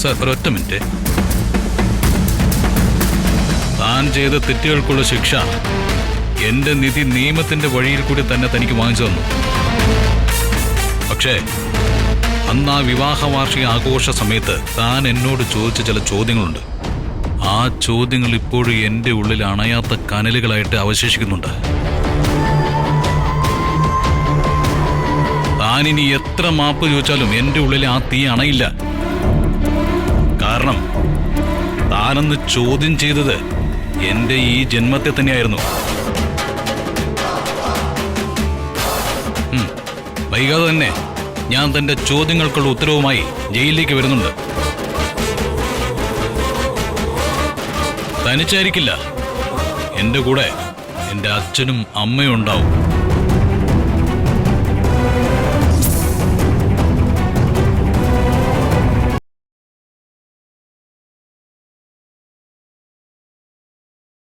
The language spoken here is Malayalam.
സർ, ഒരൊറ്റ മിനിറ്റ്. താൻ ചെയ്ത തെറ്റുകൾക്കുള്ള ശിക്ഷ എന്റെ നിധി നിയമത്തിന്റെ വഴിയിൽ കൂടി തന്നെ തനിക്ക് വാങ്ങിച്ചു തന്നു. പക്ഷേ അന്ന് ആ വിവാഹ വാർഷിക ആഘോഷ സമയത്ത് താൻ എന്നോട് ചോദിച്ച ചില ചോദ്യങ്ങളുണ്ട്. ആ ചോദ്യങ്ങൾ ഇപ്പോഴും എന്റെ ഉള്ളിൽ അണയാത്ത കനലുകളായിട്ട് അവശേഷിക്കുന്നുണ്ട്. താനിനി എത്ര മാപ്പ് ചോദിച്ചാലും എന്റെ ഉള്ളിൽ ആ തീ അണയില്ല. കാരണം താനെന്ന് ചോദ്യം ചെയ്തത് എന്റെ ഈ ജന്മത്തെ തന്നെയായിരുന്നു. വൈകാതെ തന്നെ ഞാൻ തന്റെ ചോദ്യങ്ങൾക്കുള്ള ഉത്തരവുമായി ജയിലിലേക്ക് വരുന്നുണ്ട്. തനിച്ചായിരിക്കില്ല, എന്റെ കൂടെ എന്റെ അച്ഛനും അമ്മയും ഉണ്ടാവും.